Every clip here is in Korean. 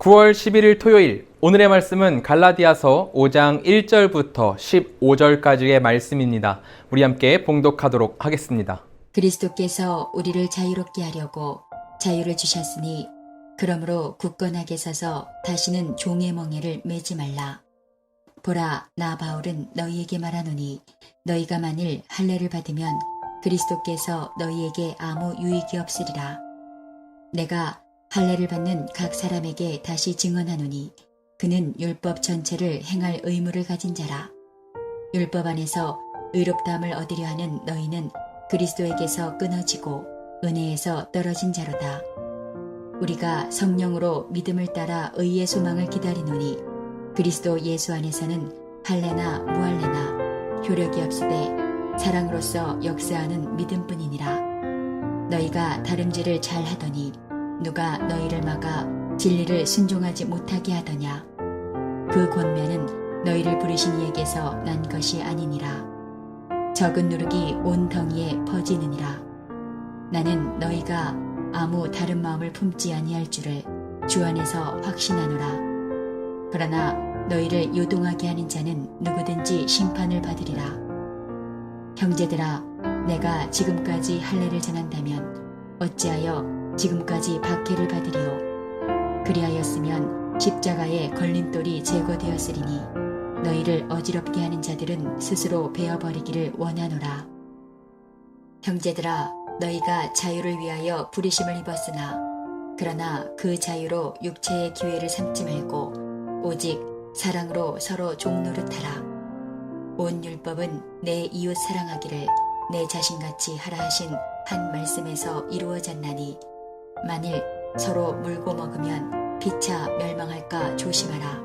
9월 11일 토요일, 오늘의 말씀은 갈라디아서 5장 1절부터 15절까지의 말씀입니다. 우리 함께 봉독하도록 하겠습니다. 그리스도께서 우리를 자유롭게 하려고 자유를 주셨으니 그러므로 굳건하게 서서 다시는 종의 멍에를 매지 말라. 보라, 나 바울은 너희에게 말하노니 너희가 만일 할례를 받으면 그리스도께서 너희에게 아무 유익이 없으리라. 내가 할례를 받는 각 사람에게 다시 증언하노니 그는 율법 전체를 행할 의무를 가진 자라. 율법 안에서 의롭다함을 얻으려 하는 너희는 그리스도에게서 끊어지고 은혜에서 떨어진 자로다. 우리가 성령으로 믿음을 따라 의의 소망을 기다리노니 그리스도 예수 안에서는 할례나 무할례나 효력이 없으되 사랑으로서 역사하는 믿음뿐이니라. 너희가 다름질을 잘 하더니 누가 너희를 막아 진리를 순종하지 못하게 하더냐. 그 권면은 너희를 부르신 이에게서 난 것이 아니니라. 적은 누룩이 온 덩이에 퍼지느니라. 나는 너희가 아무 다른 마음을 품지 아니할 줄을 주 안에서 확신하노라. 그러나 너희를 요동하게 하는 자는 누구든지 심판을 받으리라. 형제들아, 내가 지금까지 할례를 전한다면 어찌하여 지금까지 박해를 받으리요. 그리하였으면 십자가의 걸림돌이 제거되었으리니 너희를 어지럽게 하는 자들은 스스로 베어버리기를 원하노라. 형제들아, 너희가 자유를 위하여 부르심을 입었으나 그러나 그 자유로 육체의 기회를 삼지 말고 오직 사랑으로 서로 종노릇하라. 온 율법은 내 이웃 사랑하기를 내 자신같이 하라 하신 한 말씀에서 이루어졌나니 만일 서로 물고 먹으면 피차 멸망할까 조심하라.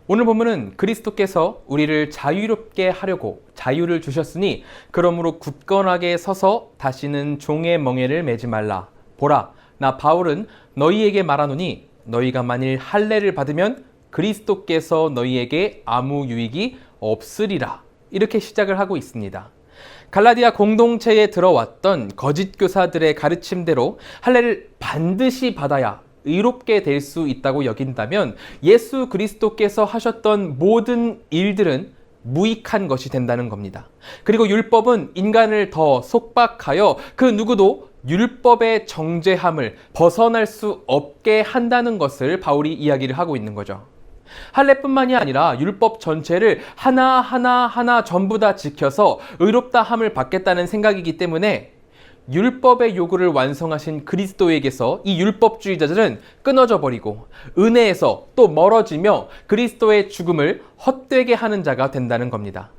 오늘 본문은 그리스도께서 우리를 자유롭게 하려고 자유를 주셨으니 그러므로 굳건하게 서서 다시는 종의 멍에를 매지 말라. 보라, 나 바울은 너희에게 말하노니 너희가 만일 할례를 받으면 그리스도께서 너희에게 아무 유익이 없으리라. 이렇게 시작을 하고 있습니다. 갈라디아 공동체에 들어왔던 거짓 교사들의 가르침대로 할례를 반드시 받아야 의롭게 될 수 있다고 여긴다면 예수 그리스도께서 하셨던 모든 일들은 무익한 것이 된다는 겁니다. 그리고 율법은 인간을 더 속박하여 그 누구도 율법의 정죄함을 벗어날 수 없게 한다는 것을 바울이 이야기를 하고 있는 거죠. 할례뿐만이 아니라 율법 전체를 하나하나 전부 다 지켜서 의롭다함을 받겠다는 생각이기 때문에 율법의 요구를 완성하신 그리스도에게서 이 율법주의자들은 끊어져 버리고 은혜에서 또 멀어지며 그리스도의 죽음을 헛되게 하는 자가 된다는 겁니다.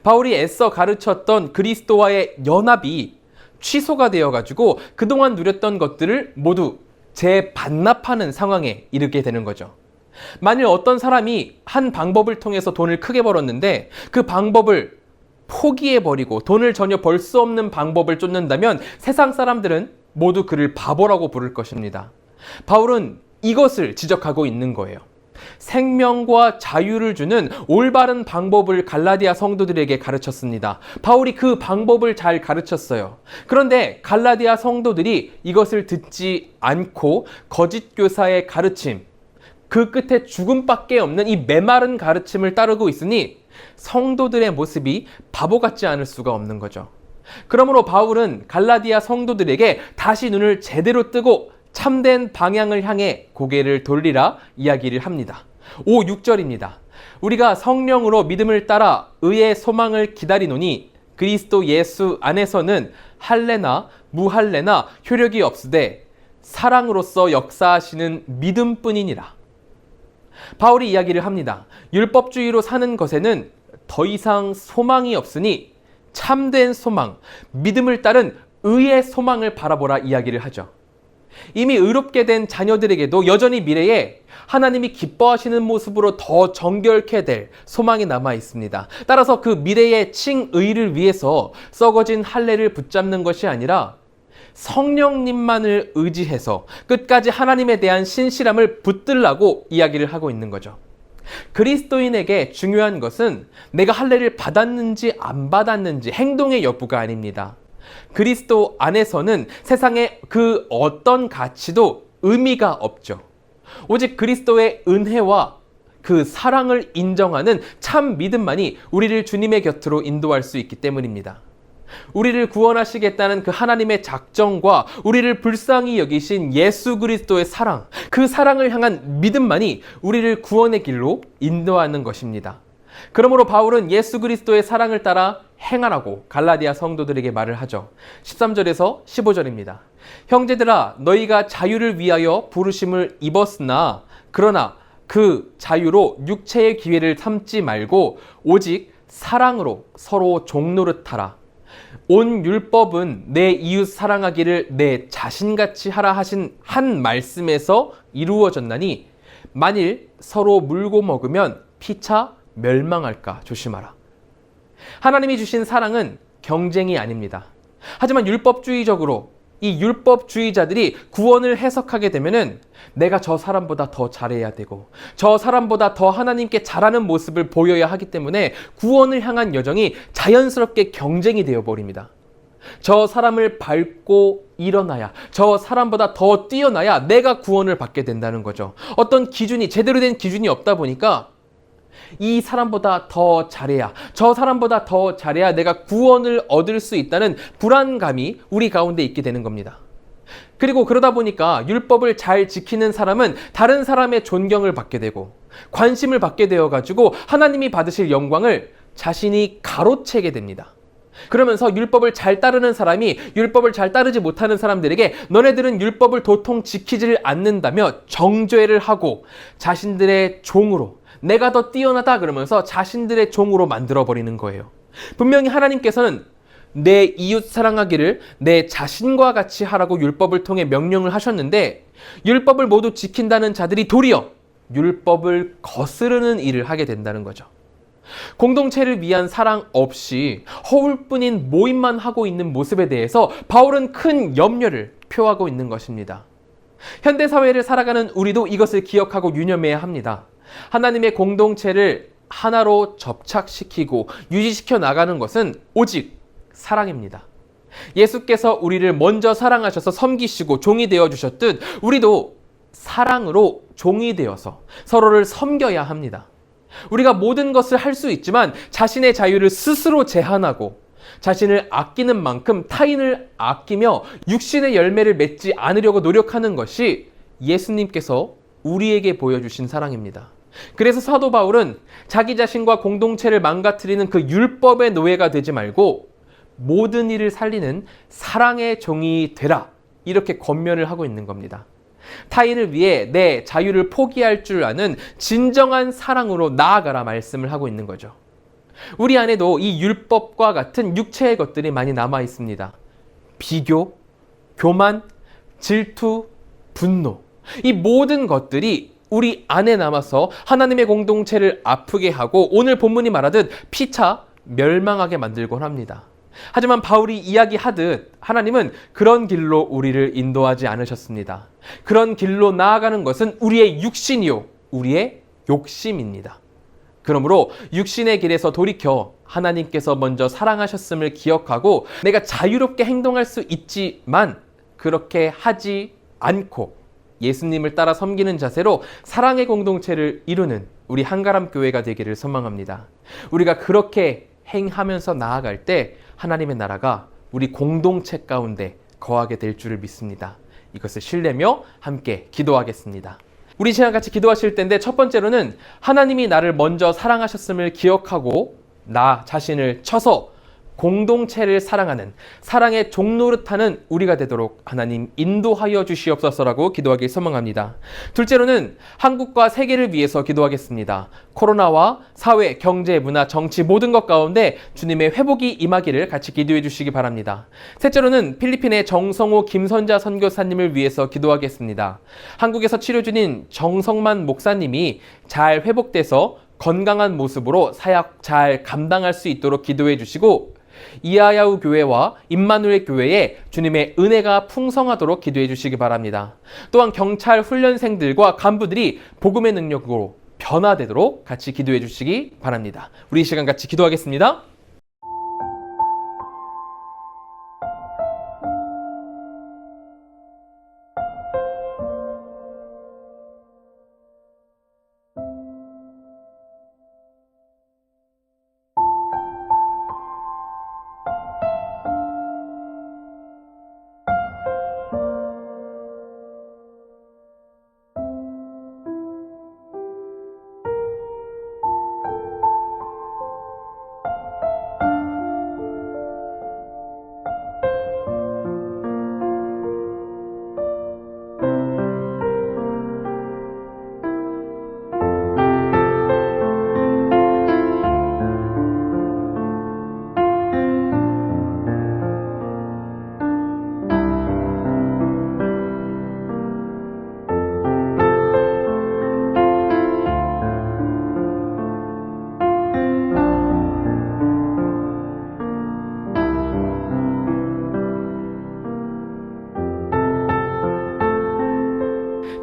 바울이 애써 가르쳤던 그리스도와의 연합이 취소가 되어가지고 그동안 누렸던 것들을 모두 재반납하는 상황에 이르게 되는 거죠. 만일 어떤 사람이 한 방법을 통해서 돈을 크게 벌었는데 그 방법을 포기해버리고 돈을 전혀 벌 수 없는 방법을 쫓는다면 세상 사람들은 모두 그를 바보라고 부를 것입니다. 바울은 이것을 지적하고 있는 거예요. 생명과 자유를 주는 올바른 방법을 갈라디아 성도들에게 가르쳤습니다. 바울이 그 방법을 잘 가르쳤어요. 그런데 갈라디아 성도들이 이것을 듣지 않고 거짓 교사의 가르침, 그 끝에 죽음밖에 없는 이 메마른 가르침을 따르고 있으니 성도들의 모습이 바보 같지 않을 수가 없는 거죠. 그러므로 바울은 갈라디아 성도들에게 다시 눈을 제대로 뜨고 참된 방향을 향해 고개를 돌리라 이야기를 합니다. 5, 6절입니다. 우리가 성령으로 믿음을 따라 의의 소망을 기다리노니 그리스도 예수 안에서는 할례나 무할례나 효력이 없으되 사랑으로서 역사하시는 믿음뿐이니라. 바울이 이야기를 합니다. 율법주의로 사는 것에는 더 이상 소망이 없으니 참된 소망, 믿음을 따른 의의 소망을 바라보라 이야기를 하죠. 이미 의롭게 된 자녀들에게도 여전히 미래에 하나님이 기뻐하시는 모습으로 더 정결케 될 소망이 남아 있습니다. 따라서 그 미래의 칭의를 위해서 썩어진 할례를 붙잡는 것이 아니라 성령님만을 의지해서 끝까지 하나님에 대한 신실함을 붙들라고 이야기를 하고 있는 거죠. 그리스도인에게 중요한 것은 내가 할례를 받았는지 안 받았는지 행동의 여부가 아닙니다. 그리스도 안에서는 세상의 그 어떤 가치도 의미가 없죠. 오직 그리스도의 은혜와 그 사랑을 인정하는 참 믿음만이 우리를 주님의 곁으로 인도할 수 있기 때문입니다. 우리를 구원하시겠다는 그 하나님의 작정과 우리를 불쌍히 여기신 예수 그리스도의 사랑, 그 사랑을 향한 믿음만이 우리를 구원의 길로 인도하는 것입니다. 그러므로 바울은 예수 그리스도의 사랑을 따라 행하라고 갈라디아 성도들에게 말을 하죠. 13절에서 15절입니다. 형제들아, 너희가 자유를 위하여 부르심을 입었으나 그러나 그 자유로 육체의 기회를 삼지 말고 오직 사랑으로 서로 종노릇하라. 온 율법은 내 이웃 사랑하기를 내 자신같이 하라 하신 한 말씀에서 이루어졌나니 만일 서로 물고 먹으면 피차 멸망할까 조심하라. 하나님이 주신 사랑은 경쟁이 아닙니다. 하지만 율법주의적으로 이 율법주의자들이 구원을 해석하게 되면은 내가 저 사람보다 더 잘해야 되고 저 사람보다 더 하나님께 잘하는 모습을 보여야 하기 때문에 구원을 향한 여정이 자연스럽게 경쟁이 되어버립니다. 저 사람을 밟고 일어나야, 저 사람보다 더 뛰어나야 내가 구원을 받게 된다는 거죠. 어떤 기준이, 제대로 된 기준이 없다 보니까 이 사람보다 더 잘해야, 저 사람보다 더 잘해야 내가 구원을 얻을 수 있다는 불안감이 우리 가운데 있게 되는 겁니다. 그리고 그러다 보니까 율법을 잘 지키는 사람은 다른 사람의 존경을 받게 되고 관심을 받게 되어가지고 하나님이 받으실 영광을 자신이 가로채게 됩니다. 그러면서 율법을 잘 따르는 사람이 율법을 잘 따르지 못하는 사람들에게 너네들은 율법을 도통 지키지를 않는다며 정죄를 하고 자신들의 종으로, 내가 더 뛰어나다 그러면서 자신들의 종으로 만들어버리는 거예요. 분명히 하나님께서는 내 이웃 사랑하기를 내 자신과 같이 하라고 율법을 통해 명령을 하셨는데 율법을 모두 지킨다는 자들이 도리어 율법을 거스르는 일을 하게 된다는 거죠. 공동체를 위한 사랑 없이 허울뿐인 모임만 하고 있는 모습에 대해서 바울은 큰 염려를 표하고 있는 것입니다. 현대사회를 살아가는 우리도 이것을 기억하고 유념해야 합니다. 하나님의 공동체를 하나로 접착시키고 유지시켜 나가는 것은 오직 사랑입니다. 예수께서 우리를 먼저 사랑하셔서 섬기시고 종이 되어 주셨듯 우리도 사랑으로 종이 되어서 서로를 섬겨야 합니다. 우리가 모든 것을 할 수 있지만 자신의 자유를 스스로 제한하고 자신을 아끼는 만큼 타인을 아끼며 육신의 열매를 맺지 않으려고 노력하는 것이 예수님께서 우리에게 보여주신 사랑입니다. 그래서 사도 바울은 자기 자신과 공동체를 망가뜨리는 그 율법의 노예가 되지 말고 모든 일을 살리는 사랑의 종이 되라, 이렇게 권면을 하고 있는 겁니다. 타인을 위해 내 자유를 포기할 줄 아는 진정한 사랑으로 나아가라 말씀을 하고 있는 거죠. 우리 안에도 이 율법과 같은 육체의 것들이 많이 남아 있습니다. 비교, 교만, 질투, 분노, 이 모든 것들이 우리 안에 남아서 하나님의 공동체를 아프게 하고 오늘 본문이 말하듯 피차 멸망하게 만들곤 합니다. 하지만 바울이 이야기하듯 하나님은 그런 길로 우리를 인도하지 않으셨습니다. 그런 길로 나아가는 것은 우리의 육신이요, 우리의 욕심입니다. 그러므로 육신의 길에서 돌이켜 하나님께서 먼저 사랑하셨음을 기억하고 내가 자유롭게 행동할 수 있지만 그렇게 하지 않고 예수님을 따라 섬기는 자세로 사랑의 공동체를 이루는 우리 한가람 교회가 되기를 소망합니다. 우리가 그렇게 행하면서 나아갈 때 하나님의 나라가 우리 공동체 가운데 거하게 될 줄을 믿습니다. 이것을 신뢰며 함께 기도하겠습니다. 우리 시간 같이 기도하실 텐데 첫 번째로는 하나님이 나를 먼저 사랑하셨음을 기억하고 나 자신을 쳐서 공동체를 사랑하는 사랑의 종노릇하는 우리가 되도록 하나님 인도하여 주시옵소서라고 기도하기 소망합니다. 둘째로는 한국과 세계를 위해서 기도하겠습니다. 코로나와 사회, 경제, 문화, 정치 모든 것 가운데 주님의 회복이 임하기를 같이 기도해 주시기 바랍니다. 셋째로는 필리핀의 정성호 김선자 선교사님을 위해서 기도하겠습니다. 한국에서 치료 중인 정성만 목사님이 잘 회복돼서 건강한 모습으로 사역 잘 감당할 수 있도록 기도해 주시고 이하야우 교회와 임마누엘 교회에 주님의 은혜가 풍성하도록 기도해 주시기 바랍니다. 또한 경찰 훈련생들과 간부들이 복음의 능력으로 변화되도록 같이 기도해 주시기 바랍니다. 우리 이 시간 같이 기도하겠습니다.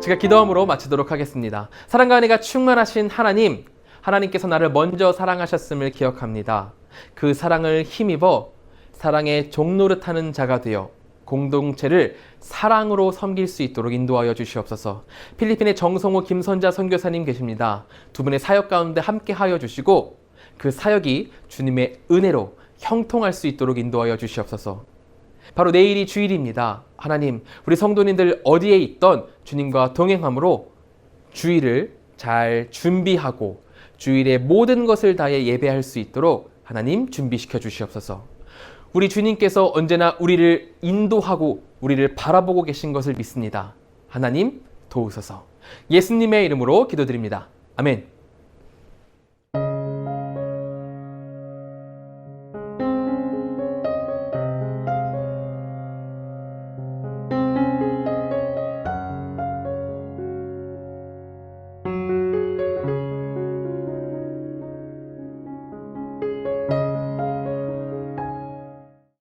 제가 기도함으로 마치도록 하겠습니다. 사랑과 은혜가 충만하신 하나님, 하나님께서 나를 먼저 사랑하셨음을 기억합니다. 그 사랑을 힘입어 사랑의 종노릇하는 자가 되어 공동체를 사랑으로 섬길 수 있도록 인도하여 주시옵소서. 필리핀의 정성호 김선자 선교사님 계십니다. 두 분의 사역 가운데 함께 하여 주시고 그 사역이 주님의 은혜로 형통할 수 있도록 인도하여 주시옵소서. 바로 내일이 주일입니다. 하나님, 우리 성도님들 어디에 있던 주님과 동행함으로 주일을 잘 준비하고 주일에 모든 것을 다해 예배할 수 있도록 하나님 준비시켜 주시옵소서. 우리 주님께서 언제나 우리를 인도하고 우리를 바라보고 계신 것을 믿습니다. 하나님 도우소서. 예수님의 이름으로 기도드립니다. 아멘.